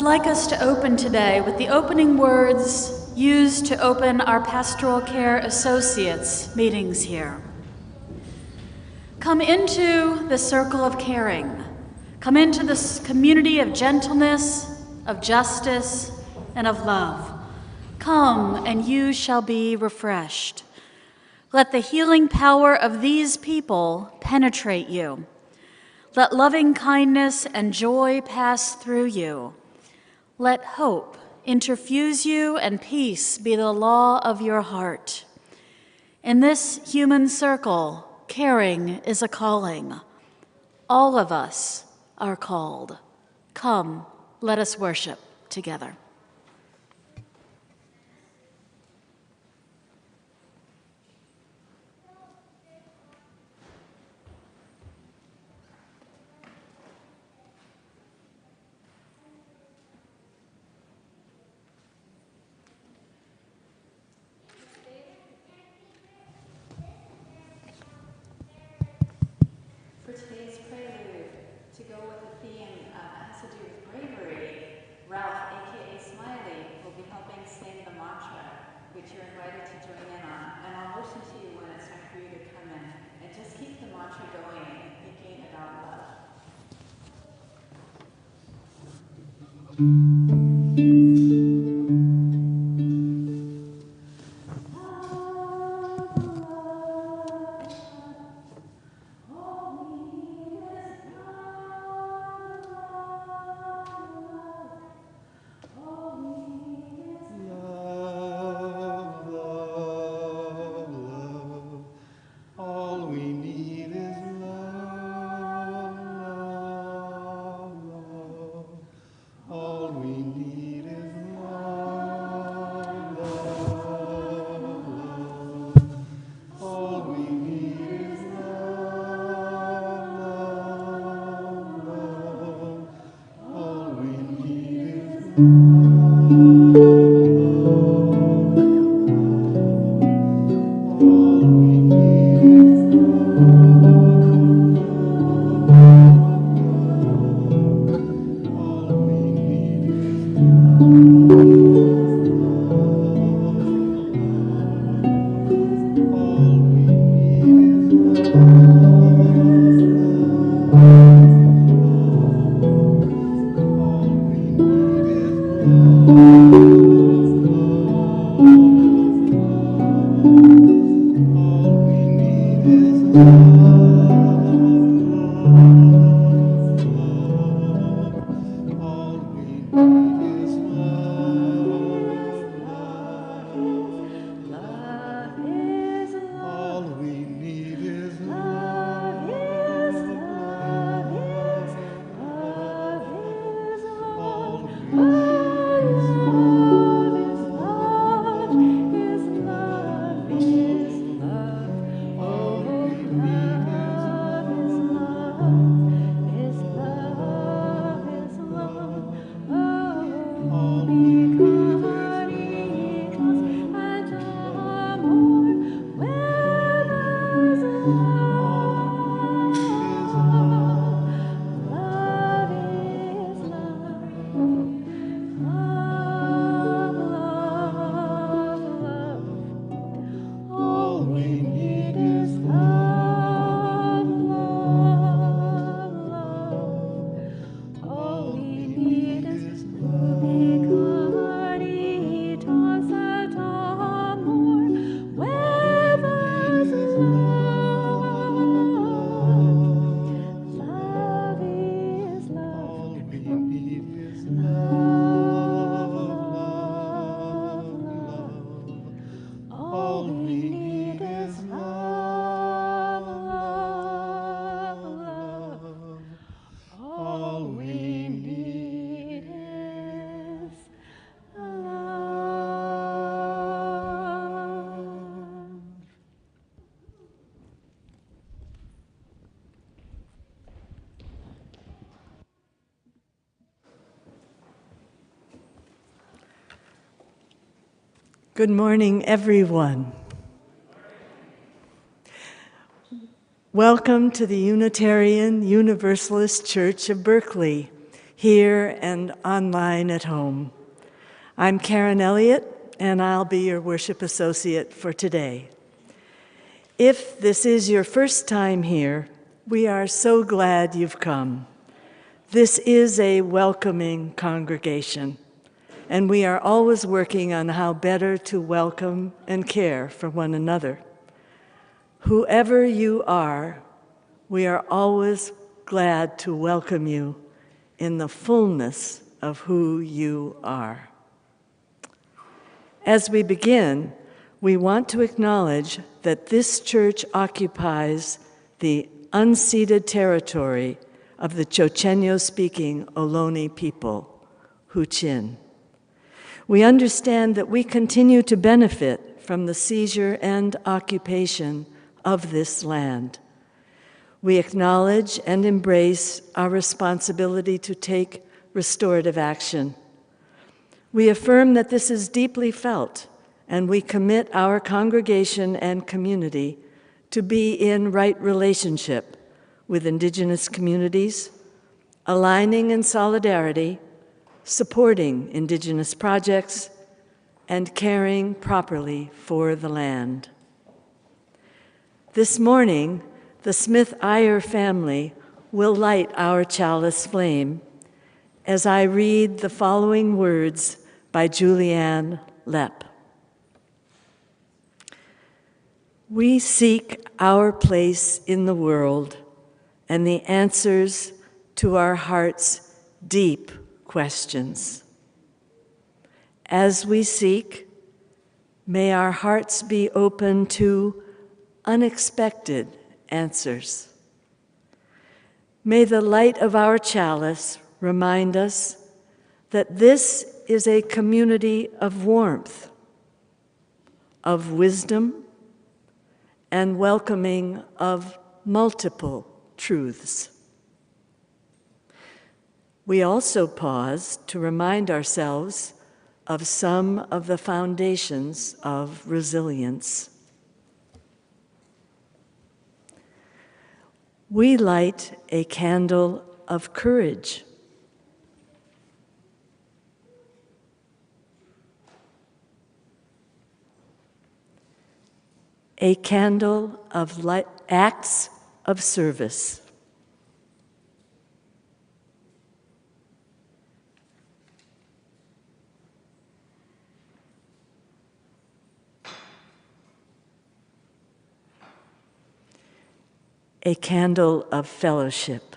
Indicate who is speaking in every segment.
Speaker 1: I'd like us to open today with the opening words used to open our Pastoral Care Associates meetings here. Come into the circle of caring. Come into this community of gentleness, of justice, and of love. Come, and you shall be refreshed. Let the healing power of these people penetrate you. Let loving kindness and joy pass through you. Let hope interfuse you and peace be the law of your heart. In this human circle, caring is a calling. All of us are called. Come, let us worship together.
Speaker 2: For today's prelude, to go with the theme has to do with bravery, Ralph, aka Smiley, will be helping sing the mantra, which you're invited to join in on. And I'll motion to you when it's time for you to come in. And just keep the mantra going and thinking about love.
Speaker 3: Good morning, everyone. Welcome to the Unitarian Universalist Church of Berkeley, here and online at home. I'm Karen Elliott, and I'll be your worship associate for today. If this is your first time here, we are so glad you've come. This is a welcoming congregation, and we are always working on how better to welcome and care for one another. Whoever you are, we are always glad to welcome you in the fullness of who you are. As we begin, we want to acknowledge that this church occupies the unceded territory of the Chochenyo-speaking Ohlone people, Huichin. We understand that we continue to benefit from the seizure and occupation of this land. We acknowledge and embrace our responsibility to take restorative action. We affirm that this is deeply felt, and we commit our congregation and community to be in right relationship with Indigenous communities, aligning in solidarity, supporting Indigenous projects, and caring properly for the land. This morning, the Smith-Iyer family will light our chalice flame as I read the following words by Julianne Lepp. We seek our place in the world and the answers to our heart's deep questions. As we seek, may our hearts be open to unexpected answers. May the light of our chalice remind us that this is a community of warmth, of wisdom, and welcoming of multiple truths. We also pause to remind ourselves of some of the foundations of resilience. We light a candle of courage. A candle of acts of service. A candle of fellowship.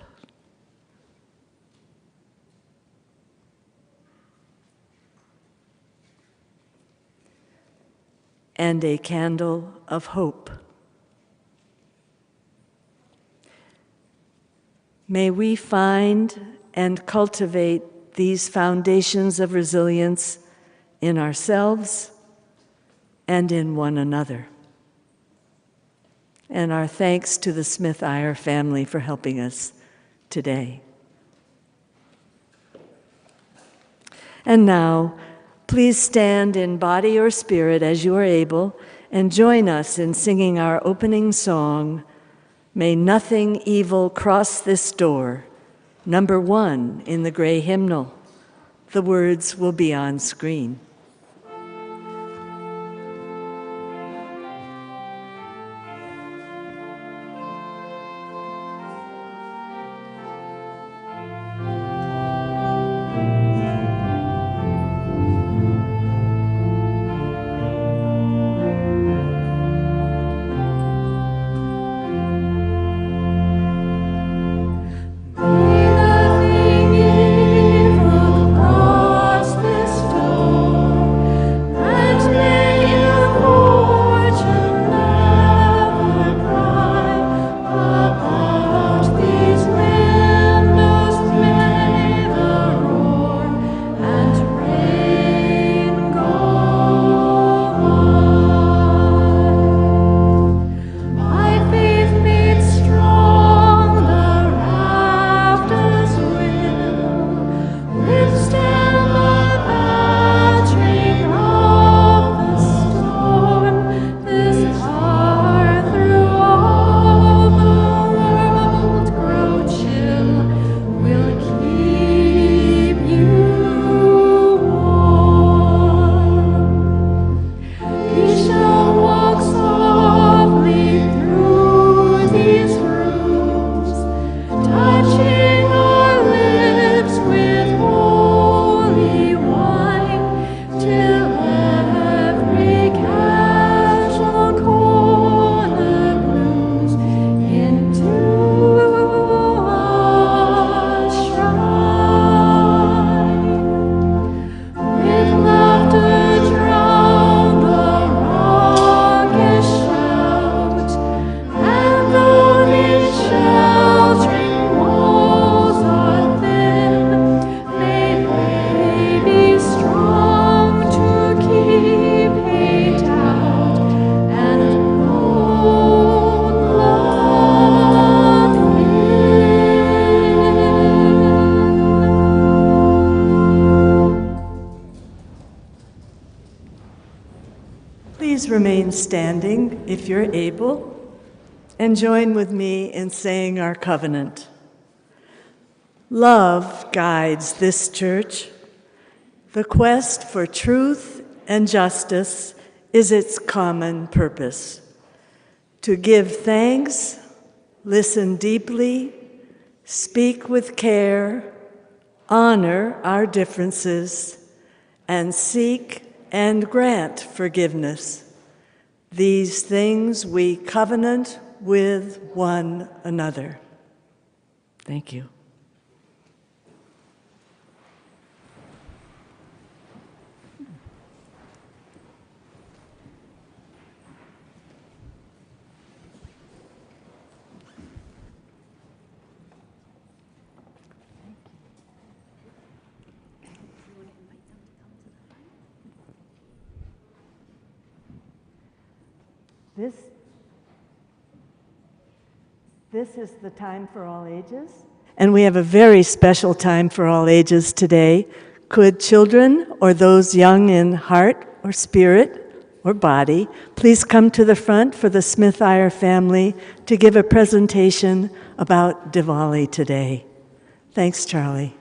Speaker 3: And a candle of hope. May we find and cultivate these foundations of resilience in ourselves and in one another. And our thanks to the Smith-Iyer family for helping us today. And now, please stand in body or spirit as you are able and join us in singing our opening song, May Nothing Evil Cross This Door, number 1 in the gray hymnal. The words will be on screen.
Speaker 4: May nothing evil cross this door.
Speaker 3: remain standing if you're able and join with me in saying our covenant. Love guides this church. The quest for truth and justice is its common purpose. To give thanks, listen deeply, speak with care, honor our differences, and seek and grant forgiveness. These things we covenant with one another. Thank you. This is the time for all ages. And we have a very special time for all ages today. Could children or those young in heart or spirit or body please come to the front for the Smith-Iyer family to give a presentation about Diwali today. Thanks, Charlie.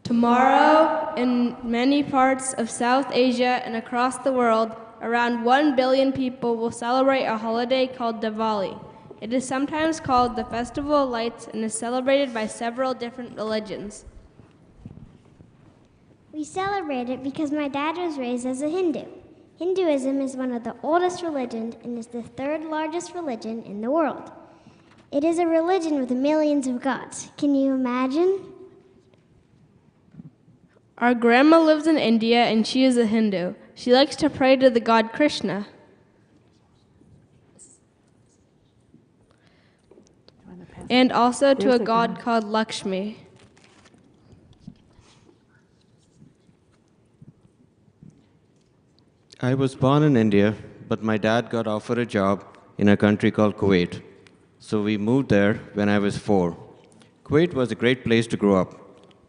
Speaker 4: Tomorrow, in many parts of South Asia and across the world, around 1 billion people will celebrate a holiday called Diwali. It is sometimes called the Festival of Lights and is celebrated by several different religions.
Speaker 5: We celebrate it because my dad was raised as a Hindu. Hinduism is one of the oldest religions and is the third largest religion in the world. It is a religion with millions of gods. Can you imagine?
Speaker 4: Our grandma lives in India and she is a Hindu. She likes to pray to the god Krishna. And also to a god called Lakshmi.
Speaker 6: I was born in India, but my dad got offered a job in a country called Kuwait. So we moved there when I was 4. Kuwait was a great place to grow up.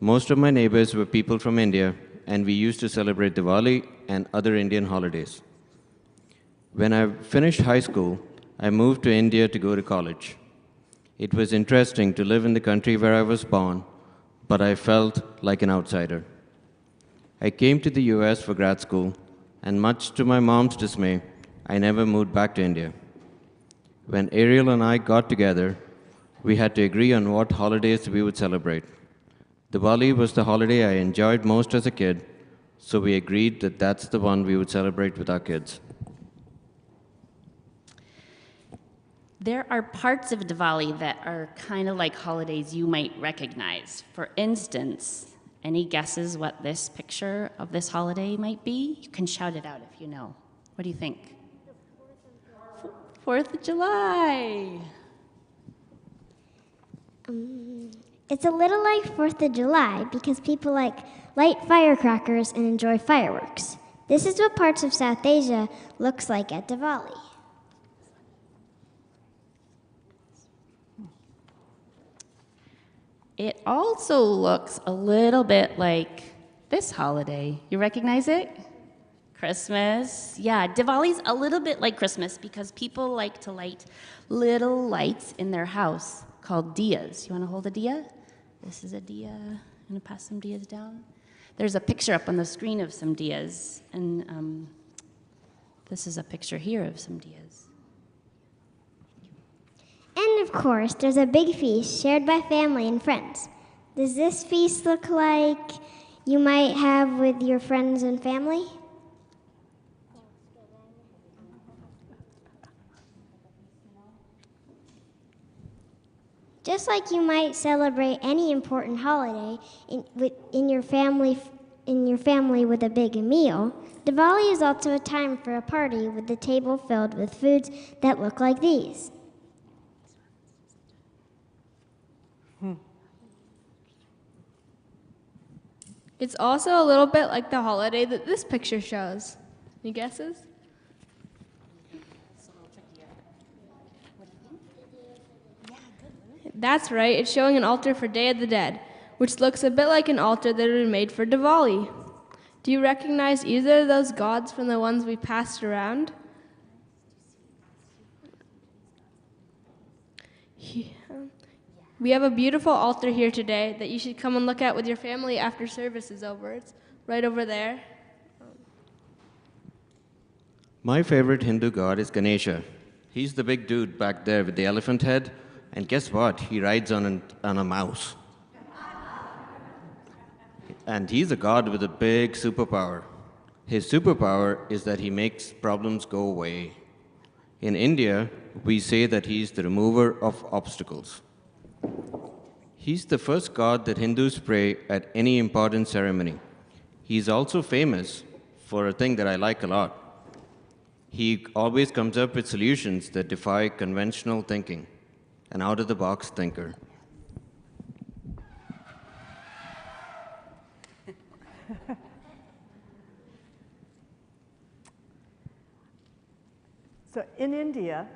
Speaker 6: Most of my neighbors were people from India, and we used to celebrate Diwali and other Indian holidays. When I finished high school, I moved to India to go to college. It was interesting to live in the country where I was born, but I felt like an outsider. I came to the US for grad school, and much to my mom's dismay, I never moved back to India. When Ariel and I got together, we had to agree on what holidays we would celebrate. Diwali was the holiday I enjoyed most as a kid, so we agreed that that's the one we would celebrate with our kids.
Speaker 7: There are parts of Diwali that are kind of like holidays you might recognize. For instance, any guesses what this picture of this holiday might be? You can shout it out if you know. What do you think? 4th of July.
Speaker 5: It's a little like 4th of July because people light firecrackers and enjoy fireworks. This is what parts of South Asia looks like at Diwali.
Speaker 7: It also looks a little bit like this holiday. You recognize it? Christmas. Yeah, Diwali's a little bit like Christmas because people like to light little lights in their house called diyas. You want to hold a diya? This is a diya. I'm going to pass some diyas down. There's a picture up on the screen of some diyas, and this is a picture here of some diyas.
Speaker 5: And of course, there's a big feast shared by family and friends. Does this feast look like you might have with your friends and family? Just like you might celebrate any important holiday in your family with a big meal, Diwali is also a time for a party with the table filled with foods that look like these.
Speaker 4: It's also a little bit like the holiday that this picture shows. Any guesses? That's right, it's showing an altar for Day of the Dead, which looks a bit like an altar that would be made for Diwali. Do you recognize either of those gods from the ones we passed around? We have a beautiful altar here today that you should come and look at with your family after service is over. It's right over there.
Speaker 6: My favorite Hindu god is Ganesha. He's the big dude back there with the elephant head, and guess what? He rides on a mouse. And he's a god with a big superpower. His superpower is that he makes problems go away. In India, we say that he's the remover of obstacles. He's the first god that Hindus pray at any important ceremony. He's also famous for a thing that I like a lot. He always comes up with solutions that defy conventional thinking, an out-of-the-box thinker.
Speaker 3: So in India,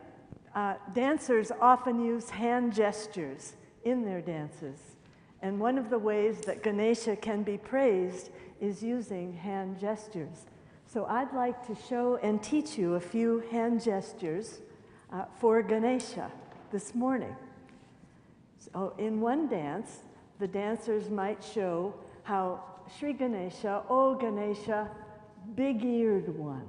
Speaker 3: dancers often use hand gestures in their dances. And one of the ways that Ganesha can be praised is using hand gestures. So I'd like to show and teach you a few hand gestures for Ganesha this morning. So in one dance, the dancers might show how Sri Ganesha, oh Ganesha, big-eared one.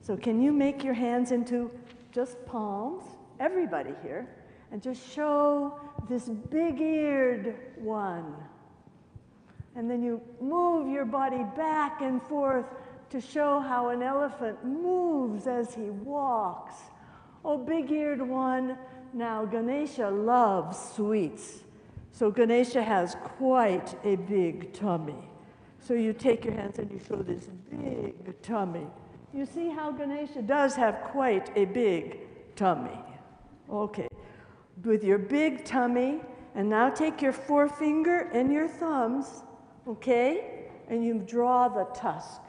Speaker 3: So can you make your hands into just palms, everybody here, and just show this big-eared one. And then you move your body back and forth to show how an elephant moves as he walks. Oh, big-eared one. Now, Ganesha loves sweets. So Ganesha has quite a big tummy. So you take your hands and you show this big tummy. You see how Ganesha does have quite a big tummy. Okay, with your big tummy, and now take your forefinger and your thumbs, okay? And you draw the tusk,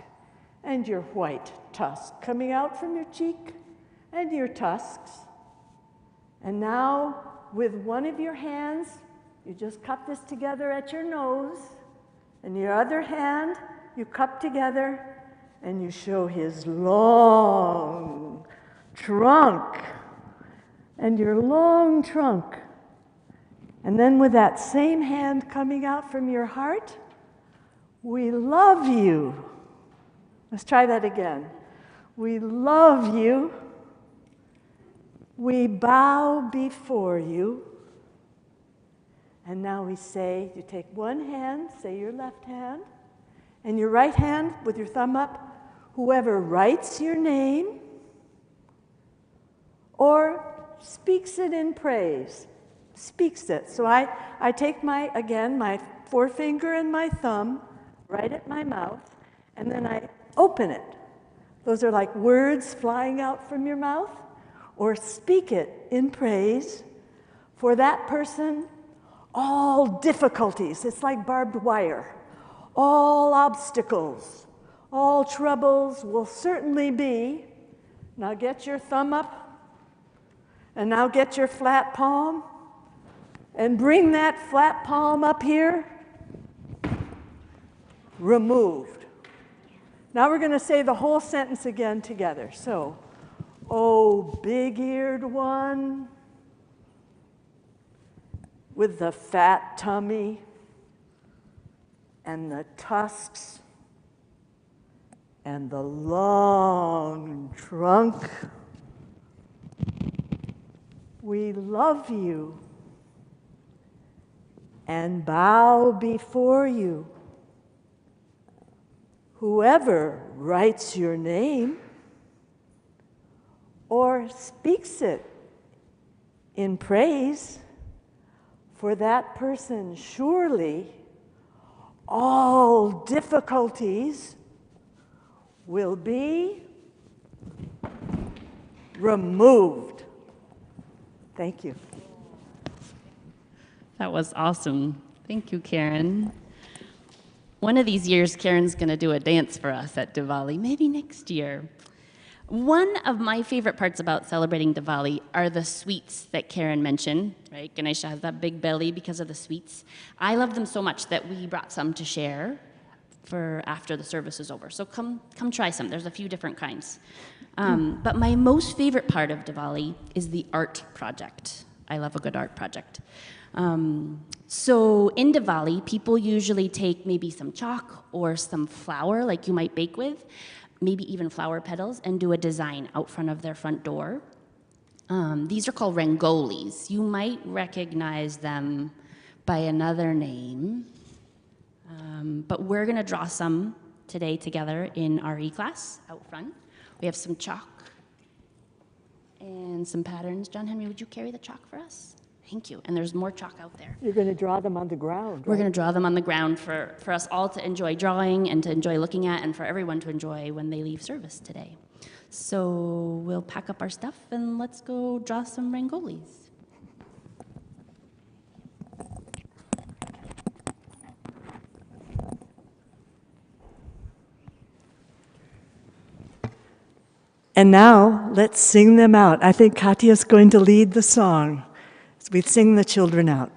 Speaker 3: and your white tusk coming out from your cheek, and your tusks. And now, with one of your hands, you just cup this together at your nose, and your other hand, you cup together, and you show his long trunk, and your long trunk. And then with that same hand coming out from your heart, we love you. Let's try that again. We love you. We bow before you. And now we say, you take one hand, say your left hand, and your right hand with your thumb up, whoever writes your name or speaks it in praise, speaks it. So I take my forefinger and my thumb right at my mouth, and then I open it. Those are like words flying out from your mouth, or speak it in praise for that person. All difficulties, it's like barbed wire. All obstacles, all troubles will certainly be. Now get your thumb up, and now get your flat palm, and bring that flat palm up here. Removed. Now we're going to say the whole sentence again together. So, oh, big-eared one with the fat tummy and the tusks and the long trunk, we love you and bow before you. Whoever writes your name or speaks it in praise, for that person surely all difficulties will be removed. Thank you.
Speaker 7: That was awesome. Thank you, Karen. One of these years, Karen's going to do a dance for us at Diwali, maybe next year. One of my favorite parts about celebrating Diwali are the sweets that Karen mentioned, right? Ganesha has that big belly because of the sweets. I love them so much that we brought some to share for after the service is over. So come try some. There's a few different kinds. But my most favorite part of Diwali is the art project. I love a good art project. So in Diwali, people usually take maybe some chalk or some flour, like you might bake with, maybe even flower petals, and do a design out front of their front door. These are called rangolis. You might recognize them by another name, but we're going to draw some today together in RE class out front. We have some chalk and some patterns. John Henry, would you carry the chalk for us? Thank you. And there's more chalk out there.
Speaker 3: You're going to draw them on the ground, right?
Speaker 7: We're going to draw them on the ground for us all to enjoy drawing and to enjoy looking at, and for everyone to enjoy when they leave service today. So we'll pack up our stuff and let's go draw some rangolis.
Speaker 3: And now, let's sing them out. I think Katya's going to lead the song as we sing the children out.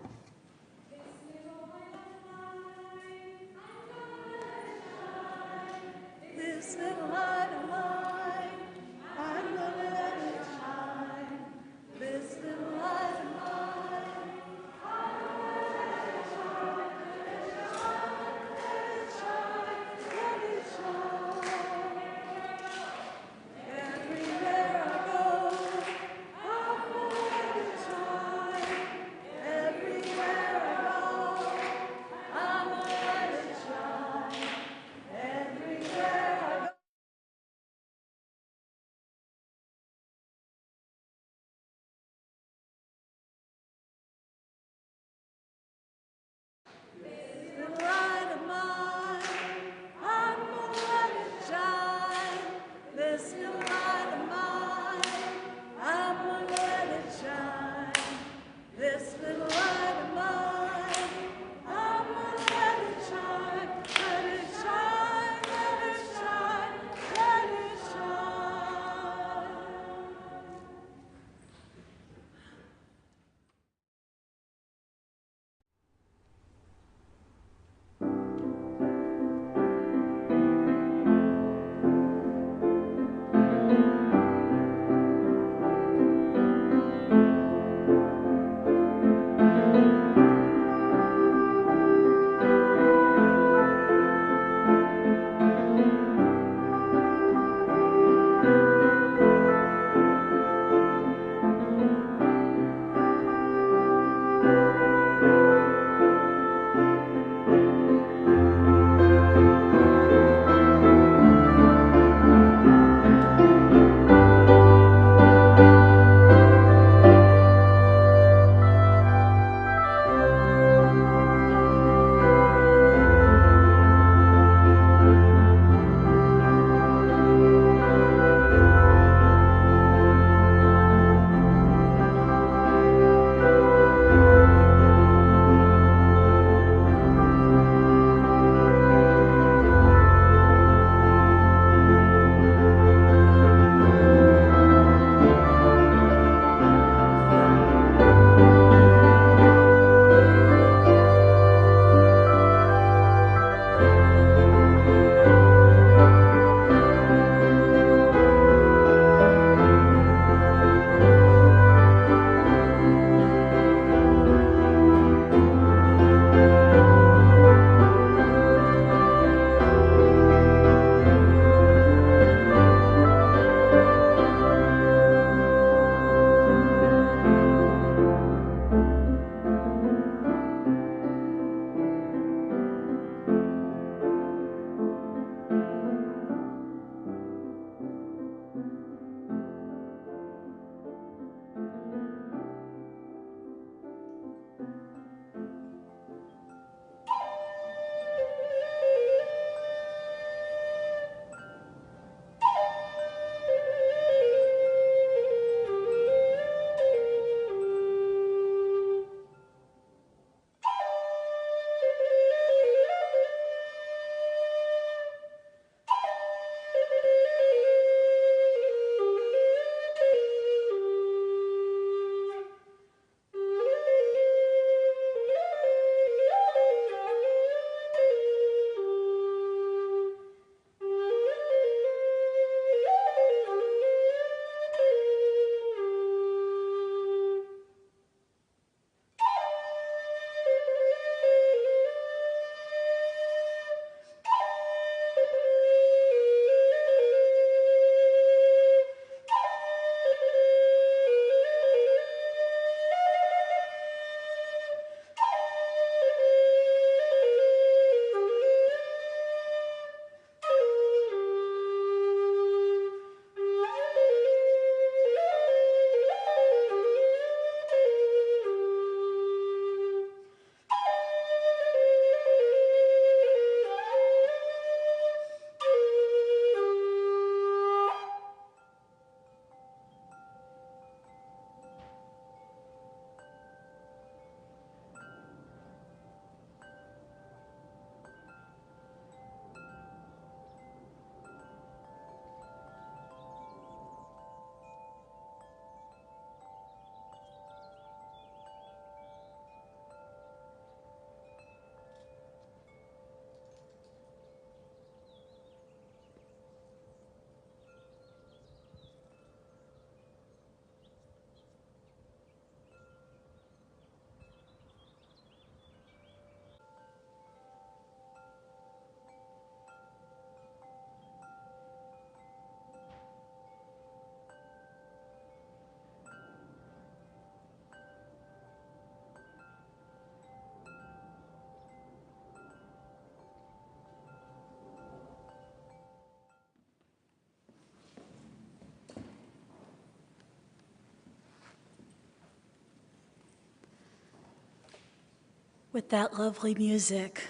Speaker 1: With that lovely music,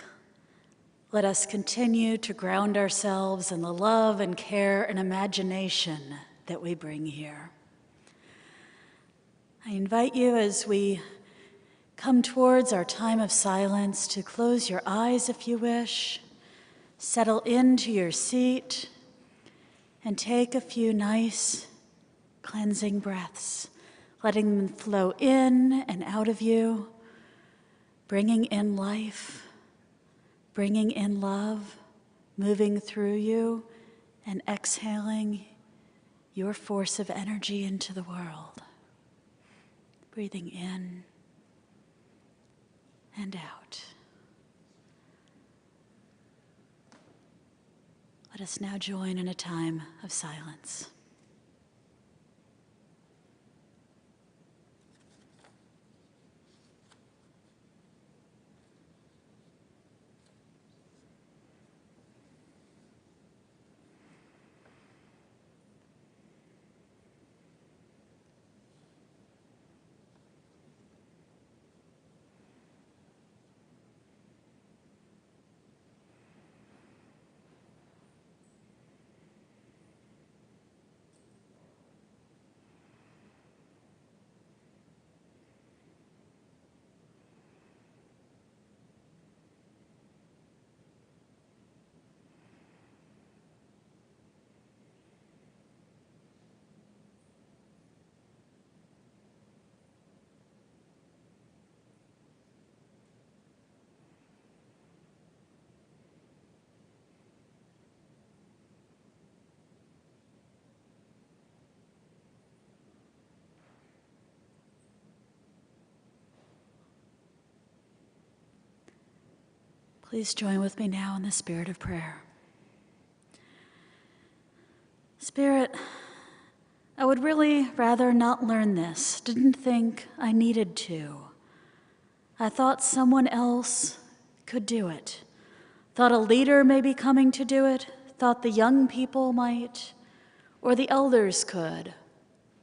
Speaker 1: let us continue to ground ourselves in the love and care and imagination that we bring here. I invite you, as we come towards our time of silence, to close your eyes if you wish, settle into your seat, and take a few nice cleansing breaths, letting them flow in and out of you, bringing in life, bringing in love, moving through you, and exhaling your force of energy into the world. Breathing in and out. Let us now join in a time of silence. Please join with me now in the spirit of prayer. Spirit, I would really rather not learn this. Didn't think I needed to. I thought someone else could do it. Thought a leader may be coming to do it. Thought the young people might, or the elders could,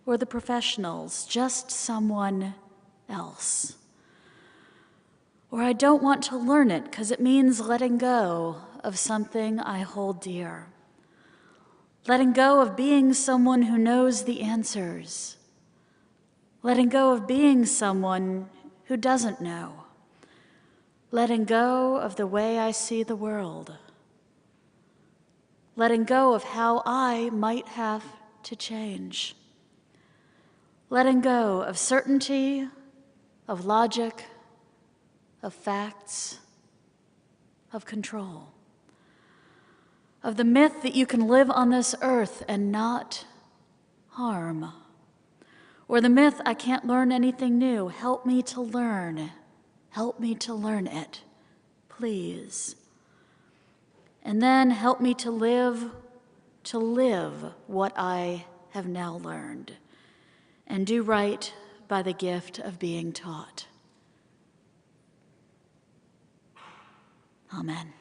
Speaker 1: or the professionals, just someone else. Or I don't want to learn it because it means letting go of something I hold dear. Letting go of being someone who knows the answers. Letting go of being someone who doesn't know. Letting go of the way I see the world. Letting go of how I might have to change. Letting go of certainty, of logic, of facts, of control, of the myth that you can live on this earth and not harm, or the myth I can't learn anything new. Help me to learn. Help me to learn it, please. And then help me to live what I have now learned, and do right by the gift of being taught. Amen.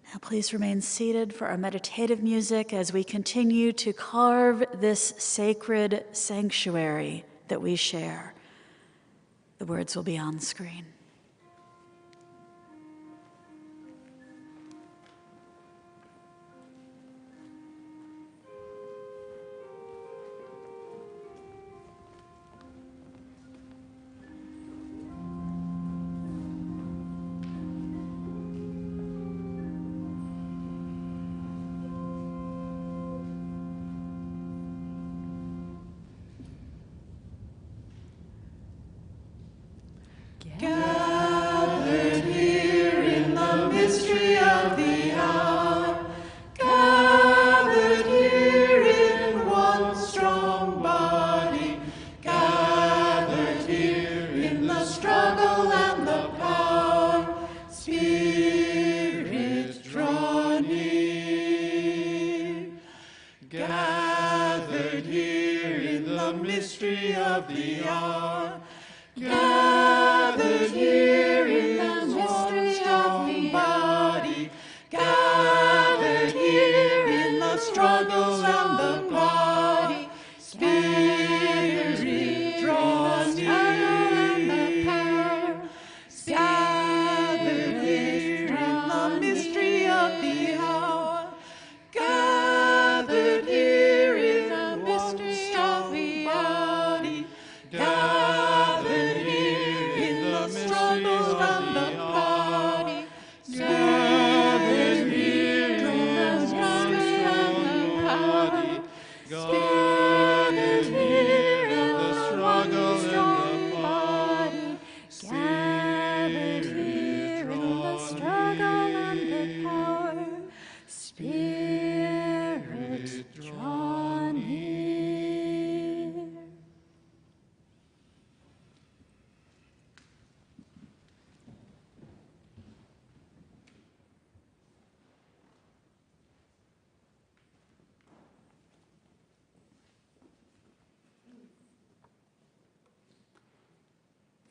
Speaker 1: Now please remain seated for our meditative music as we continue to carve this sacred sanctuary that we share. The words will be on screen.
Speaker 8: Gathered here in the mystery of the hour, gathered here in one strong body, gathered here in the struggle and the power, Spirit, draw near. Gathered here in the mystery of the hour, gathered here in the mystery of the body, gathered here in the struggles and the body, Spirit, draw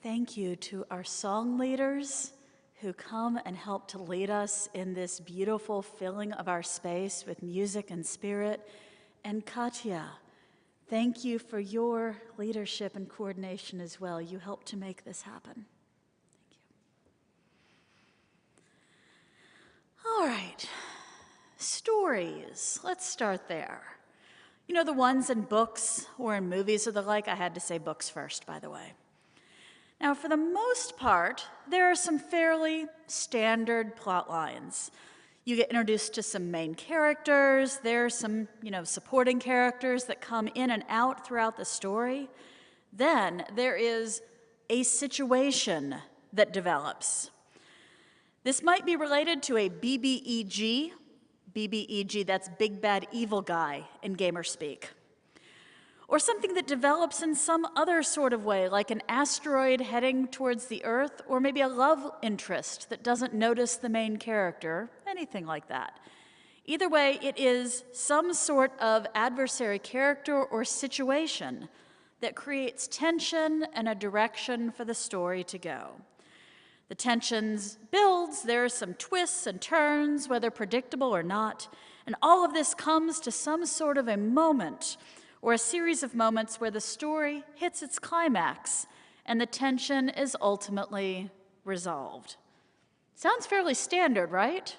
Speaker 1: Thank you to our song leaders who come and help to lead us in this beautiful filling of our space with music and spirit. And Katya, thank you for your leadership and coordination as well. You helped to make this happen. Thank you. All right, stories. Let's start there. You know, the ones in books or in movies or the like. I had to say books first, by the way. Now, for the most part, there are some fairly standard plot lines. You get introduced to some main characters. There are some, supporting characters that come in and out throughout the story. Then there is a situation that develops. This might be related to a BBEG. BBEG, that's Big Bad Evil Guy in gamer speak. Or something that develops in some other sort of way, like an asteroid heading towards the Earth, or maybe a love interest that doesn't notice the main character, anything like that. Either way, it is some sort of adversary character or situation that creates tension and a direction for the story to go. The tensions builds, there are some twists and turns, whether predictable or not, and all of this comes to some sort of a moment or a series of moments where the story hits its climax and the tension is ultimately resolved. Sounds fairly standard, right?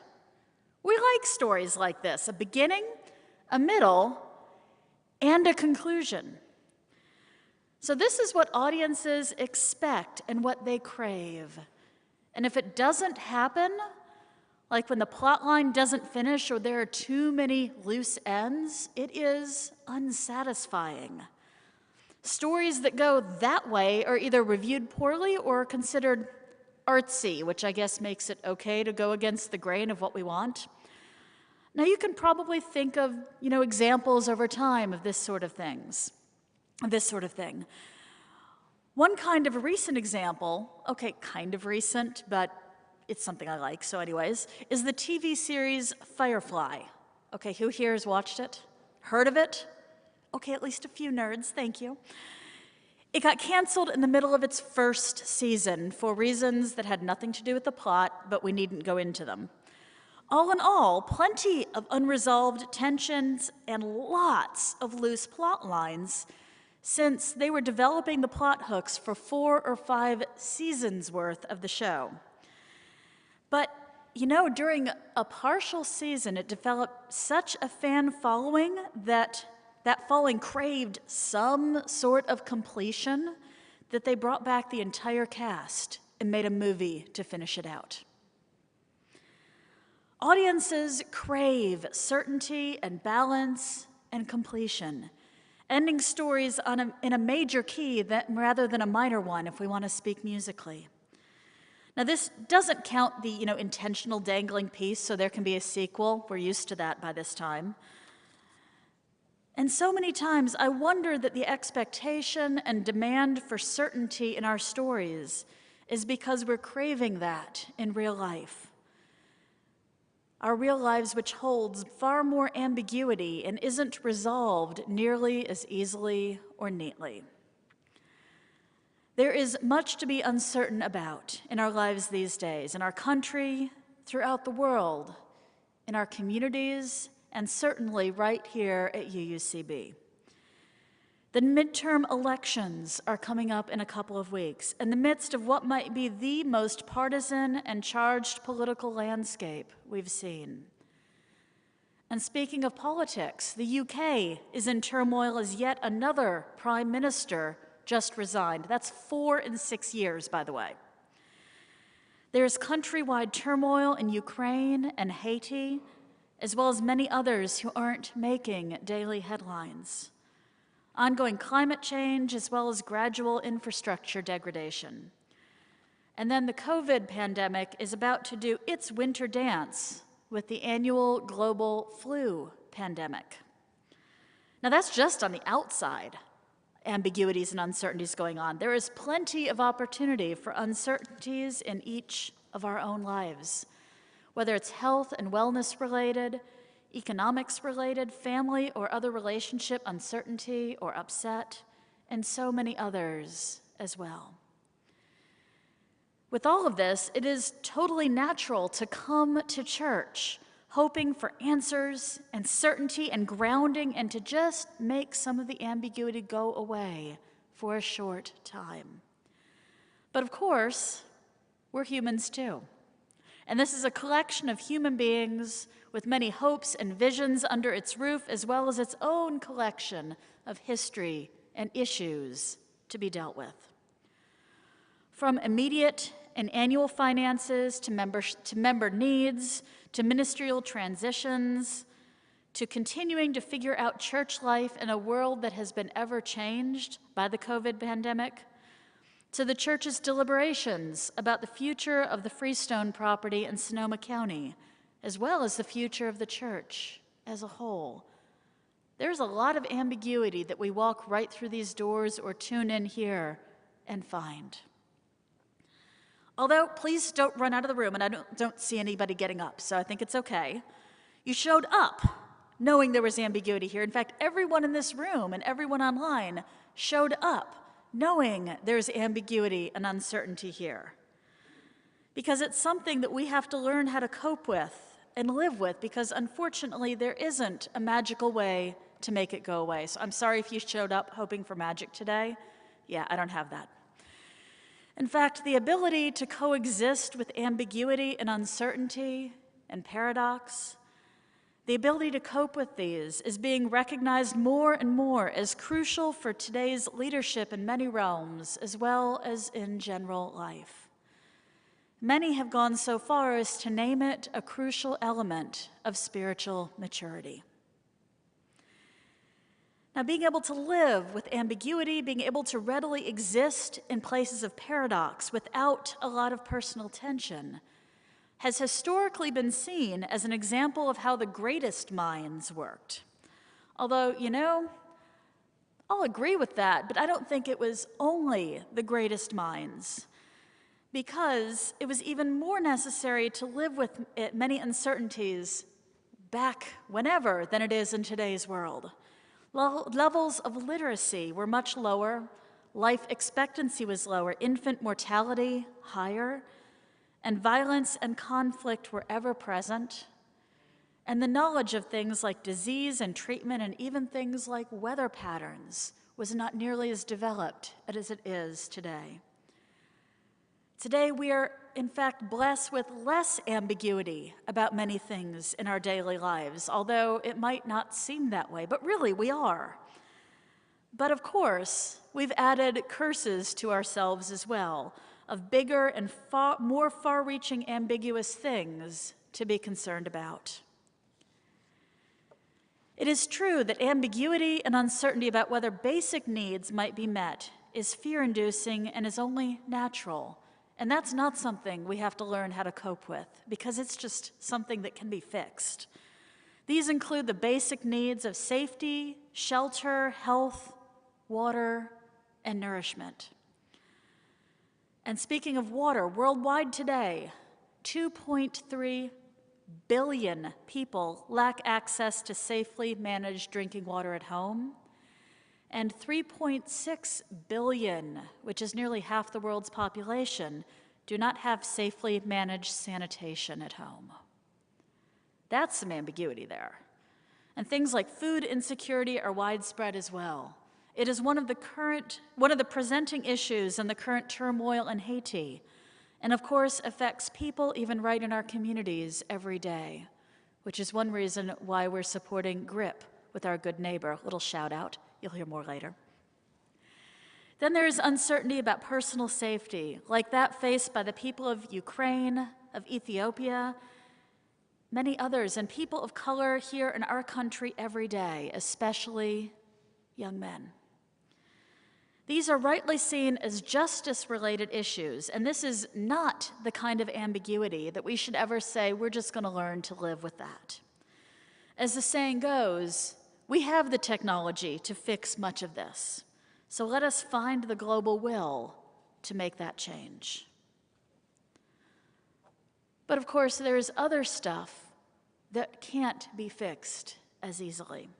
Speaker 1: We like stories like this, a beginning, a middle, and a conclusion. So this is what audiences expect and what they crave. And if it doesn't happen, like when the plot line doesn't finish or there are too many loose ends, it is unsatisfying. Stories that go that way are either reviewed poorly or considered artsy, which I guess makes it okay to go against the grain of what we want. Now you can probably think of, examples over time of this sort of thing. One kind of a recent example, okay, kind of recent, but it's something I like, so anyways, is the TV series Firefly. Okay, who here has watched it? Heard of it? Okay, at least a few nerds, thank you. It got canceled in the middle of its first season for reasons that had nothing to do with the plot, but we needn't go into them. All in all, plenty of unresolved tensions and lots of loose plot lines since they were developing the plot hooks for 4 or 5 seasons worth of the show. But, during a partial season, it developed such a fan following that following craved some sort of completion that they brought back the entire cast and made a movie to finish it out. Audiences crave certainty and balance and completion, ending stories in a major key rather than a minor one if we want to speak musically. Now, this doesn't count the, intentional dangling piece, so there can be a sequel. We're used to that by this time. And so many times, I wonder that the expectation and demand for certainty in our stories is because we're craving that in real life. Our real lives, which holds far more ambiguity and isn't resolved nearly as easily or neatly. There is much to be uncertain about in our lives these days, in our country, throughout the world, in our communities, and certainly right here at UUCB. The midterm elections are coming up in a couple of weeks, in the midst of what might be the most partisan and charged political landscape we've seen. And speaking of politics, the UK is in turmoil as yet another prime minister just resigned. That's 4 in 6 years, by the way. There's countrywide turmoil in Ukraine and Haiti, as well as many others who aren't making daily headlines. Ongoing climate change, as well as gradual infrastructure degradation. And then the COVID pandemic is about to do its winter dance with the annual global flu pandemic. Now that's just on the outside, ambiguities and uncertainties going on. There is plenty of opportunity for uncertainties in each of our own lives, whether it's health and wellness related, economics related, family or other relationship uncertainty or upset, and so many others as well. With all of this, it is totally natural to come to church hoping for answers and certainty and grounding and to just make some of the ambiguity go away for a short time. But of course, we're humans too. And this is a collection of human beings with many hopes and visions under its roof, as well as its own collection of history and issues to be dealt with. From immediate and annual finances to member needs, to ministerial transitions, to continuing to figure out church life in a world that has been ever changed by the COVID pandemic, to the church's deliberations about the future of the Freestone property in Sonoma County, as well as the future of the church as a whole. There's a lot of ambiguity that we walk right through these doors or tune in here and find. Although, please don't run out of the room, and I don't see anybody getting up, so I think it's okay. You showed up knowing there was ambiguity here. In fact, everyone in this room and everyone online showed up knowing there's ambiguity and uncertainty here. Because it's something that we have to learn how to cope with and live with, because unfortunately there isn't a magical way to make it go away. So I'm sorry if you showed up hoping for magic today. Yeah, I don't have that. In fact, the ability to coexist with ambiguity and uncertainty and paradox, the ability to cope with these is being recognized more and more as crucial for today's leadership in many realms, as well as in general life. Many have gone so far as to name it a crucial element of spiritual maturity. Now, being able to live with ambiguity, being able to readily exist in places of paradox without a lot of personal tension, has historically been seen as an example of how the greatest minds worked. Although, I'll agree with that, but I don't think it was only the greatest minds, because it was even more necessary to live with many uncertainties back whenever than it is in today's world. Levels of literacy were much lower, life expectancy was lower, infant mortality higher, and violence and conflict were ever present, and the knowledge of things like disease and treatment and even things like weather patterns was not nearly as developed as it is today. Today, we are, in fact, blessed with less ambiguity about many things in our daily lives, although it might not seem that way, but really we are. But of course, we've added curses to ourselves as well, of bigger and more far-reaching ambiguous things to be concerned about. It is true that ambiguity and uncertainty about whether basic needs might be met is fear-inducing and is only natural. And that's not something we have to learn how to cope with, because it's just something that can be fixed. These include the basic needs of safety, shelter, health, water, and nourishment. And speaking of water, worldwide today, 2.3 billion people lack access to safely managed drinking water at home, and 3.6 billion, which is nearly half the world's population, do not have safely managed sanitation at home. That's some ambiguity there. And things like food insecurity are widespread as well. It is one of the presenting issues in the current turmoil in Haiti, and of course affects people even right in our communities every day, which is one reason why we're supporting GRIP with our good neighbor. A little shout out. You'll hear more later. Then there is uncertainty about personal safety, like that faced by the people of Ukraine, of Ethiopia, many others, and people of color here in our country every day, especially young men. These are rightly seen as justice-related issues, and this is not the kind of ambiguity that we should ever say, we're just going to learn to live with that. As the saying goes, we have the technology to fix much of this, so let us find the global will to make that change. But of course, there is other stuff that can't be fixed as easily.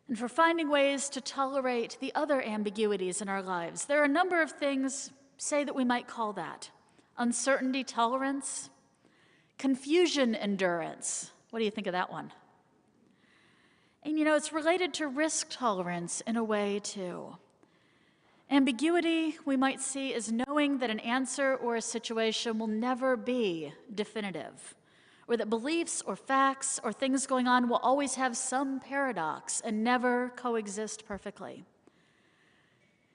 Speaker 1: And for finding ways to tolerate the other ambiguities in our lives, there are a number of things say that we might call that? Uncertainty tolerance? Confusion endurance. What do you think of that one? And you know, it's related to risk tolerance in a way too. Ambiguity, we might see, is knowing that an answer or a situation will never be definitive, or that beliefs or facts or things going on will always have some paradox and never coexist perfectly.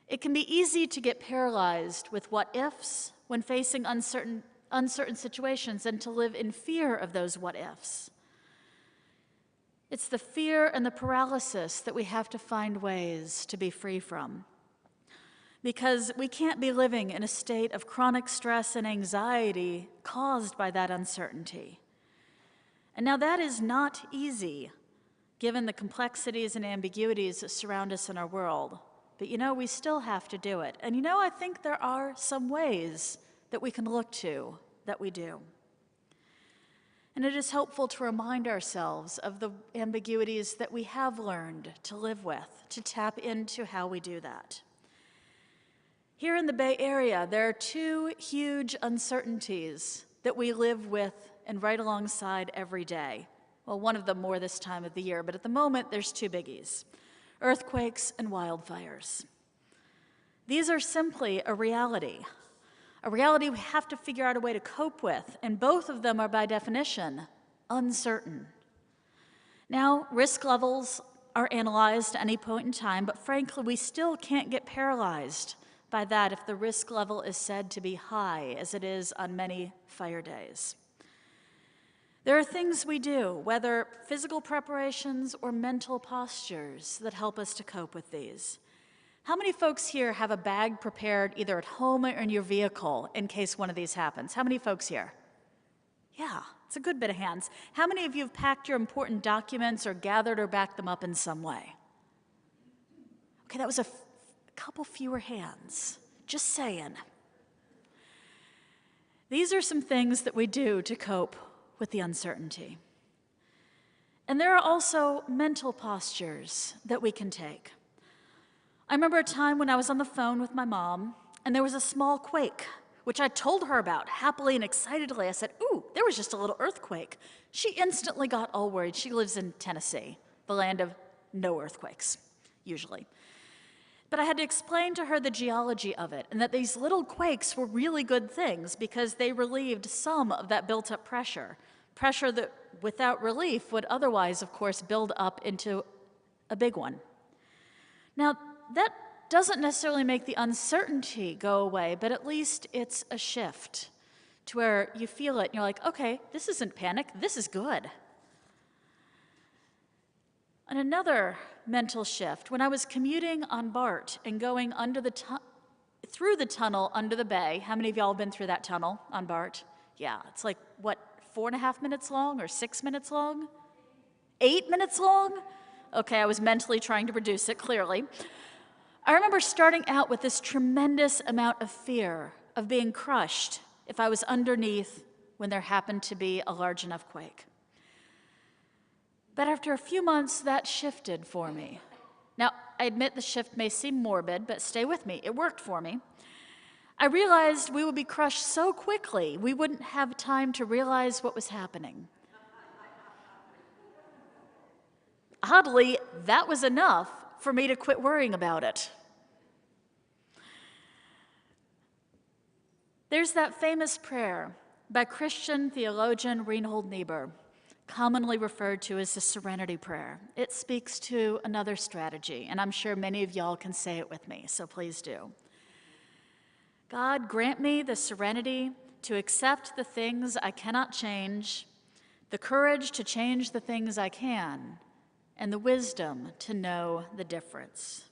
Speaker 1: It can be easy to get paralyzed with what-ifs when facing uncertain situations and to live in fear of those what-ifs. It's the fear and the paralysis that we have to find ways to be free from. Because we can't be living in a state of chronic stress and anxiety caused by that uncertainty. And now that is not easy, given the complexities and ambiguities that surround us in our world. But you know, we still have to do it. And you know, I think there are some ways that we can look to that we do. And it is helpful to remind ourselves of the ambiguities that we have learned to live with, to tap into how we do that. Here in the Bay Area, there are two huge uncertainties that we live with and right alongside every day. Well, one of them more this time of the year, but at the moment, there's two biggies: earthquakes and wildfires. These are simply a reality we have to figure out a way to cope with, and both of them are by definition uncertain. Now, risk levels are analyzed at any point in time, but frankly, we still can't get paralyzed by that if the risk level is said to be high, as it is on many fire days. There are things we do, whether physical preparations or mental postures, that help us to cope with these. How many folks here have a bag prepared either at home or in your vehicle in case one of these happens? How many folks here? Yeah, it's a good bit of hands. How many of you have packed your important documents or gathered or backed them up in some way? Okay, that was a couple fewer hands. Just saying. These are some things that we do to cope with the uncertainty. And there are also mental postures that we can take. I remember a time when I was on the phone with my mom, and there was a small quake, which I told her about happily and excitedly. I said, "Ooh, there was just a little earthquake." She instantly got all worried. She lives in Tennessee, the land of no earthquakes, usually. But I had to explain to her the geology of it, and that these little quakes were really good things because they relieved some of that built-up pressure that without relief would otherwise, of course, build up into a big one. Now, that doesn't necessarily make the uncertainty go away, but at least it's a shift to where you feel it and you're like, okay, this isn't panic, this is good. And another mental shift, when I was commuting on BART and going through the tunnel under the bay. How many of y'all have been through that tunnel on BART? Yeah, it's like, 4.5 minutes long or 6 minutes long? 8 minutes long? Okay, I was mentally trying to reduce it, clearly. I remember starting out with this tremendous amount of fear of being crushed if I was underneath when there happened to be a large enough quake. But after a few months, that shifted for me. Now, I admit the shift may seem morbid, but stay with me. It worked for me. I realized we would be crushed so quickly, we wouldn't have time to realize what was happening. Oddly, that was enough for me to quit worrying about it. There's that famous prayer by Christian theologian Reinhold Niebuhr, commonly referred to as the Serenity Prayer. It speaks to another strategy, and I'm sure many of y'all can say it with me, so please do. God, grant me the serenity to accept the things I cannot change, the courage to change the things I can, and the wisdom to know the difference.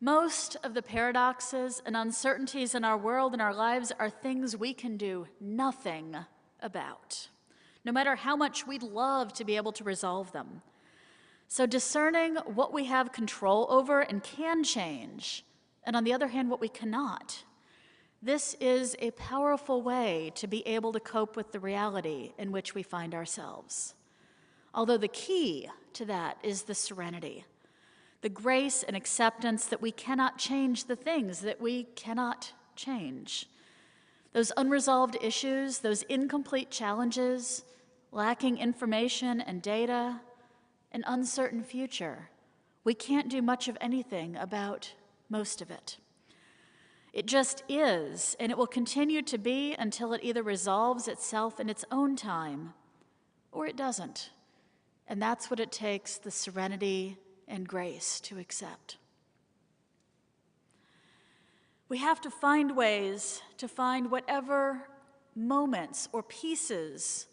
Speaker 1: Most of the paradoxes and uncertainties in our world and our lives are things we can do nothing about, no matter how much we'd love to be able to resolve them. So discerning what we have control over and can change, and on the other hand, what we cannot, this is a powerful way to be able to cope with the reality in which we find ourselves. Although the key to that is the serenity. the grace and acceptance that we cannot change the things that we cannot change. Those unresolved issues, those incomplete challenges, lacking information and data, an uncertain future. We can't do much of anything about most of it. It just is, and it will continue to be until it either resolves itself in its own time or it doesn't. And that's what it takes the serenity and grace to accept. We have to find ways to find whatever moments or pieces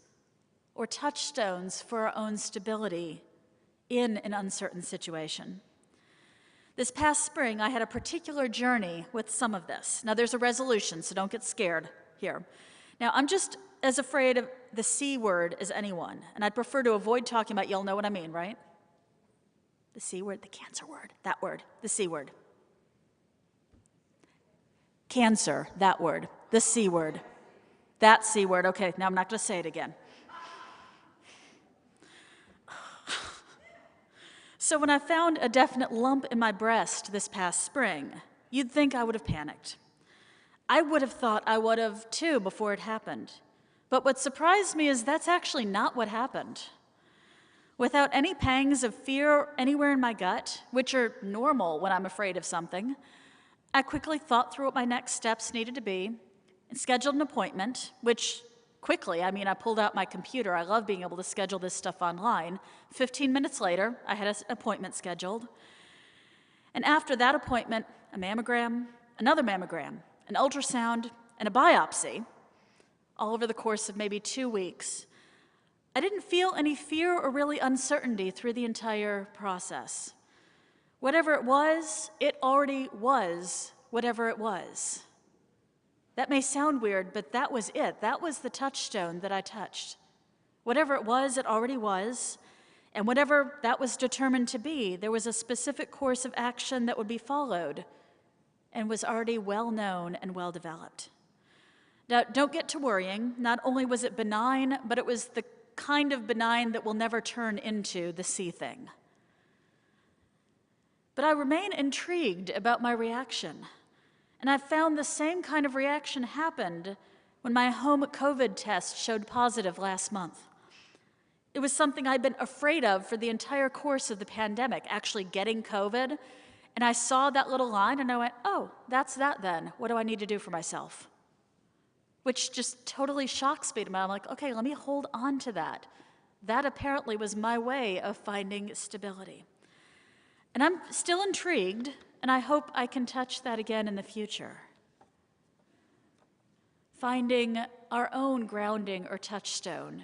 Speaker 1: or touchstones for our own stability in an uncertain situation. This past spring, I had a particular journey with some of this. Now, there's a resolution, so don't get scared here. Now, I'm just as afraid of the C word as anyone, and I'd prefer to avoid talking about, you'll know what I mean, right? The C word, the cancer word, that word, the C word. Cancer, that word, the C word, that C word. Okay, now I'm not going to say it again. So when I found a definite lump in my breast this past spring, you'd think I would have panicked. I would have thought I would have too before it happened. But what surprised me is that's actually not what happened. Without any pangs of fear anywhere in my gut, which are normal when I'm afraid of something, I quickly thought through what my next steps needed to be and scheduled an appointment, which quickly, I pulled out my computer. I love being able to schedule this stuff online. 15 minutes later, I had an appointment scheduled. And after that appointment, a mammogram, another mammogram, an ultrasound, and a biopsy, all over the course of maybe 2 weeks. I didn't feel any fear or really uncertainty through the entire process. Whatever it already was whatever it was. That may sound weird, but that was it. That was the touchstone that I touched. Whatever it already was. And whatever that was determined to be, there was a specific course of action that would be followed and was already well known and well developed. Now, don't get to worrying. Not only was it benign, but it was the kind of benign that will never turn into the C thing. But I remain intrigued about my reaction. And I found the same kind of reaction happened when my home COVID test showed positive last month. It was something I'd been afraid of for the entire course of the pandemic, actually getting COVID. And I saw that little line and I went, oh, that's that then. What do I need to do for myself? Which just totally shocks me. I'm like, okay, let me hold on to that. That apparently was my way of finding stability. And I'm still intrigued, and I hope I can touch that again in the future. Finding our own grounding or touchstone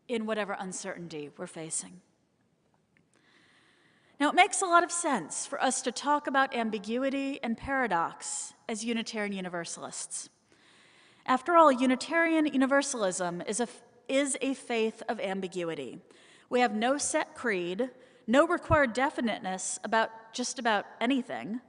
Speaker 1: in whatever uncertainty we're facing. Now, it makes a lot of sense for us to talk about ambiguity and paradox as Unitarian Universalists. After all, Unitarian Universalism is a faith of ambiguity. We have no set creed, no required definiteness about just about anything,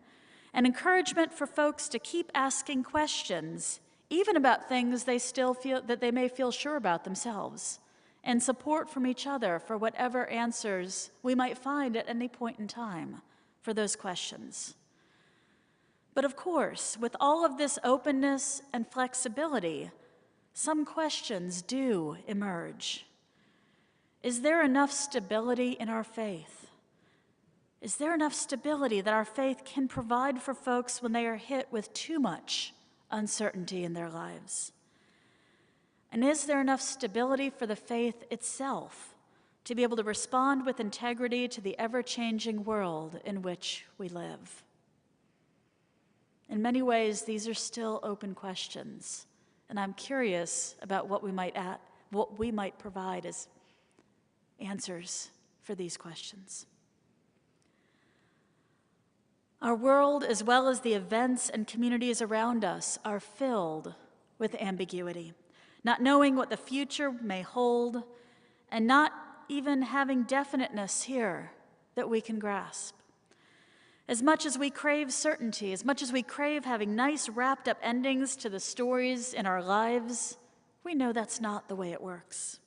Speaker 1: and encouragement for folks to keep asking questions, even about things they still feel that they may feel sure about themselves, and support from each other for whatever answers we might find at any point in time for those questions. But of course, with all of this openness and flexibility, some questions do emerge. Is there enough stability in our faith? Is there enough stability that our faith can provide for folks when they are hit with too much uncertainty in their lives? And is there enough stability for the faith itself to be able to respond with integrity to the ever-changing world in which we live? In many ways, these are still open questions, and I'm curious about what we might provide as answers for these questions. Our world, as well as the events and communities around us, are filled with ambiguity, not knowing what the future may hold, and not even having definiteness here that we can grasp. As much as we crave certainty, as much as we crave having nice wrapped up endings to the stories in our lives, we know that's not the way it works.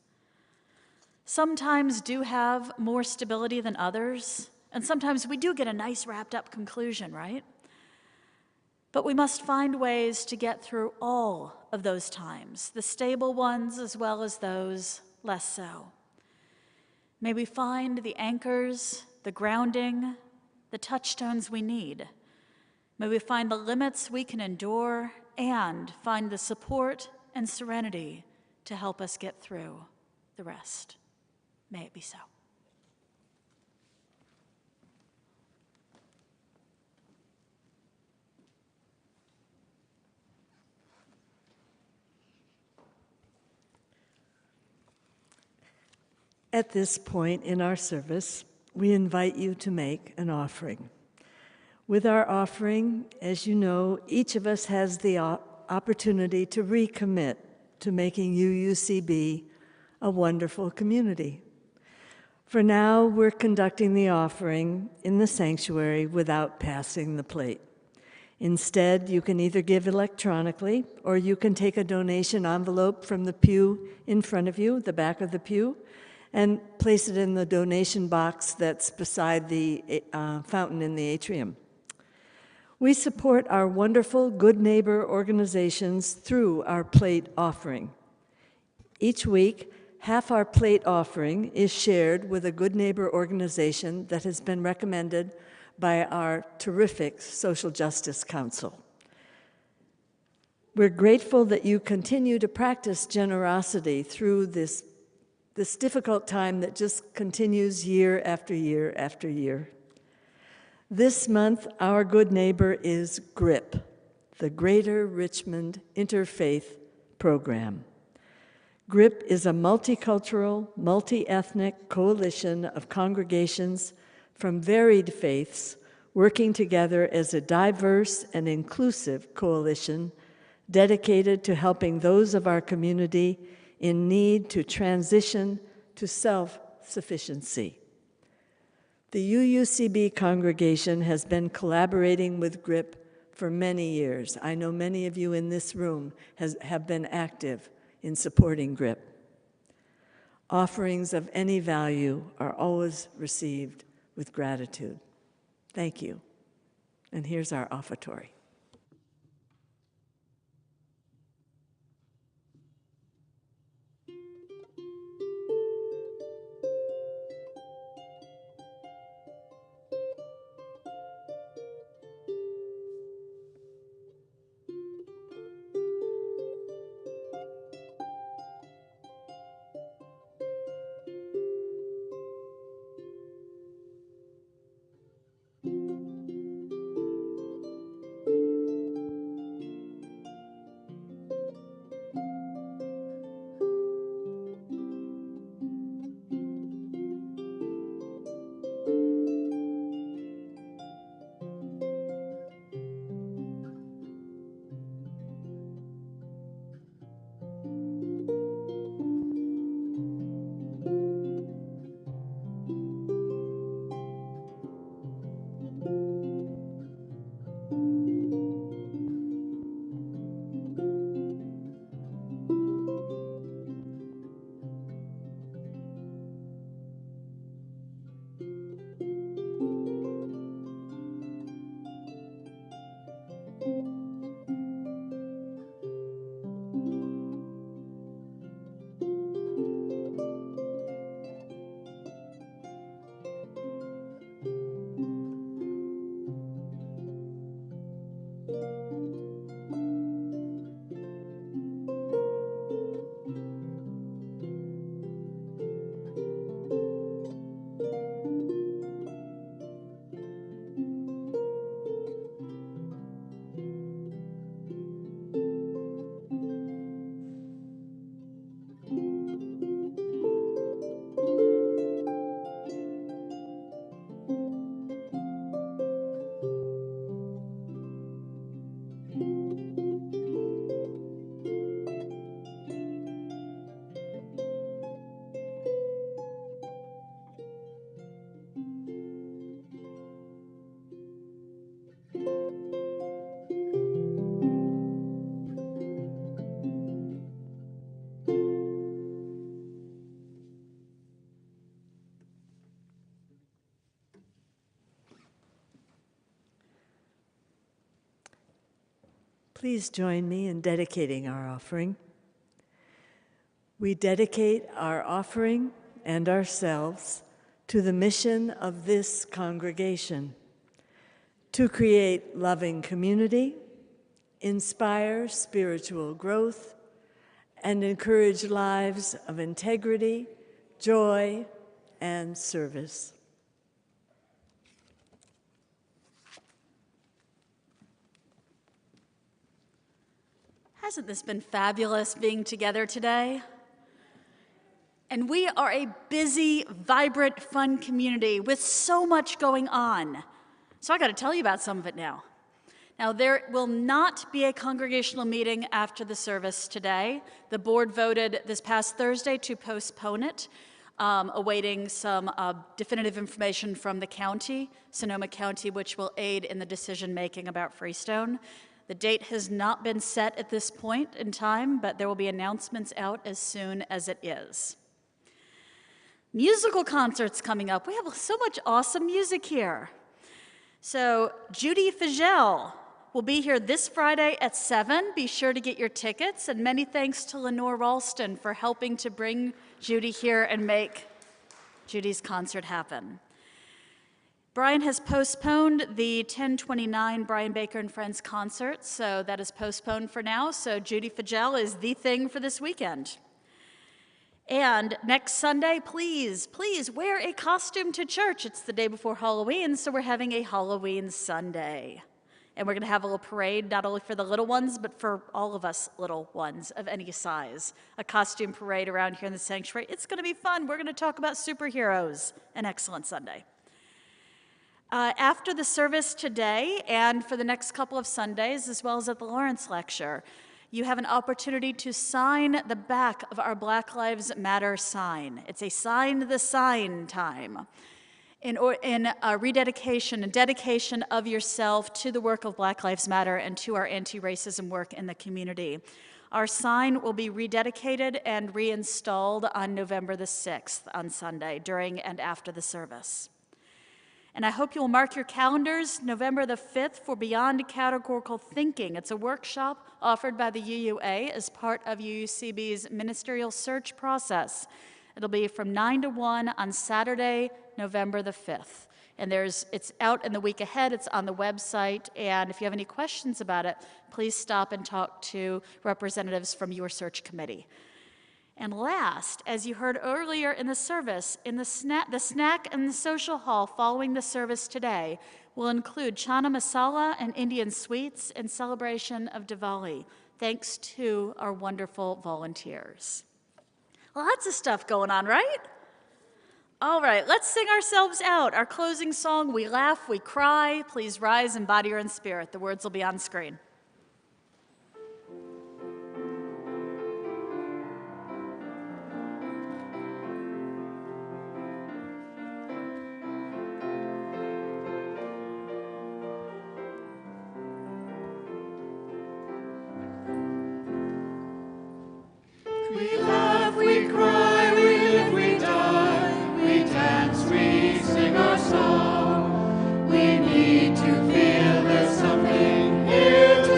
Speaker 1: Some times do have more stability than others, And sometimes we do get a nice wrapped up conclusion, right? But we must find ways to get through all of those times, the stable ones as well as those less so. May we find the anchors, the grounding, the touchstones we need. May we find the limits we can endure and find the support and serenity to help us get through the rest. May it be so.
Speaker 3: At this point in our service, we invite you to make an offering. With our offering, as you know, each of us has the opportunity to recommit to making UUCB a wonderful community. For now, we're conducting the offering in the sanctuary without passing the plate. Instead, you can either give electronically, or you can take a donation envelope from the pew in front of you, the back of the pew, and place it in the donation box that's beside the fountain in the atrium. We support our wonderful Good Neighbor organizations through our plate offering. Each week, half our plate offering is shared with a Good Neighbor organization that has been recommended by our terrific Social Justice Council. We're grateful that you continue to practice generosity through this difficult time that just continues year after year after year. This month, our good neighbor is GRIP, the Greater Richmond Interfaith Program. GRIP is a multicultural, multi-ethnic coalition of congregations from varied faiths working together as a diverse and inclusive coalition dedicated to helping those of our community in need to transition to self-sufficiency. The UUCB congregation has been collaborating with GRIP for many years. I know many of you in this room have been active in supporting GRIP. Offerings of any value are always received with gratitude. Thank you. And here's our offertory. Please join me in dedicating our offering. We dedicate our offering and ourselves to the mission of this congregation, to create loving community, inspire spiritual growth, and encourage lives of integrity, joy, and service.
Speaker 1: Hasn't this been fabulous being together today? And we are a busy, vibrant, fun community with so much going on. So I got to tell you about some of it now. Now, there will not be a congregational meeting after the service today. The board voted this past Thursday to postpone it, awaiting some definitive information from the county, Sonoma County, which will aid in the decision-making about Freestone. The date has not been set at this point in time, but there will be announcements out as soon as it is. Musical concerts coming up. We have so much awesome music here. So Judy Fagel will be here this Friday at 7. Be sure to get your tickets, and many thanks to Lenore Ralston for helping to bring Judy here and make Judy's concert happen. Brian has postponed the 1029 Brian Baker and Friends concert, so that is postponed for now. So Judy Fagel is the thing for this weekend. And next Sunday, please wear a costume to church. It's the day before Halloween, so we're having a Halloween Sunday. And we're going to have a little parade, not only for the little ones, but for all of us little ones of any size. A costume parade around here in the sanctuary. It's going to be fun. We're going to talk about superheroes. An excellent Sunday. After the service today and for the next couple of Sundays, as well as at the Lawrence Lecture, you have an opportunity to sign the back of our Black Lives Matter sign. It's a sign the sign time. In a rededication and dedication of yourself to the work of Black Lives Matter and to our anti-racism work in the community. Our sign will be rededicated and reinstalled on November the 6th on Sunday during and after the service. And I hope you'll mark your calendars November the 5th for Beyond Categorical Thinking. It's a workshop offered by the UUA as part of UUCB's ministerial search process. It'll be from 9 to 1 on Saturday, November the 5th. And it's out in the week ahead. It's on the website. And if you have any questions about it, please stop and talk to representatives from your search committee. And last, as you heard earlier in the service, in the snack and the social hall following the service today will include chana masala and Indian sweets in celebration of Diwali, thanks to our wonderful volunteers. Lots of stuff going on, right? All right, let's sing ourselves out. Our closing song, We Laugh, We Cry. Please rise in body or in spirit. The words will be on screen.
Speaker 8: We laugh, we cry, we live, we die, we dance, we sing our song. We need to feel there's something here to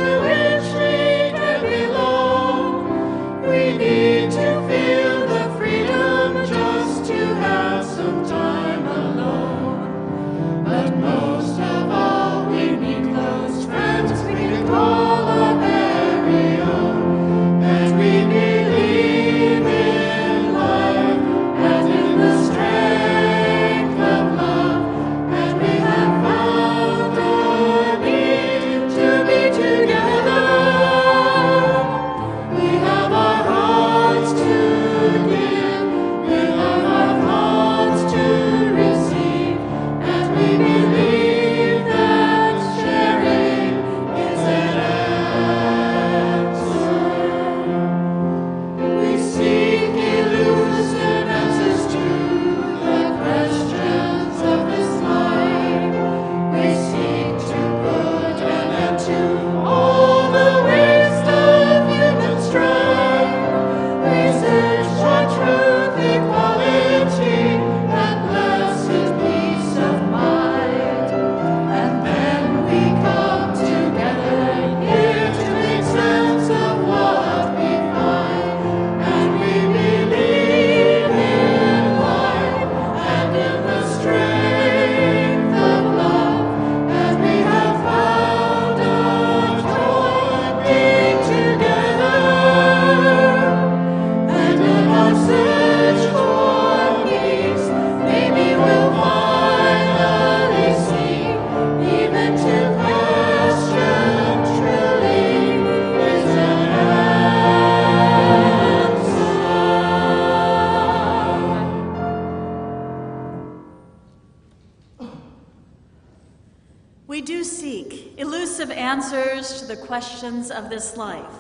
Speaker 1: answers to the questions of this life.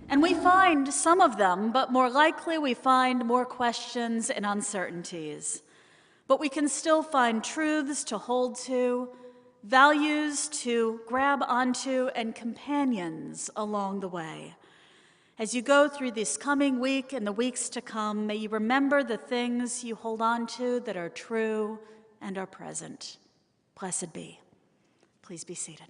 Speaker 1: And we find some of them, but more likely we find more questions and uncertainties. But we can still find truths to hold to, values to grab onto, and companions along the way. As you go through this coming week and the weeks to come, may you remember the things you hold on to that are true and are present. Blessed be. Please be seated.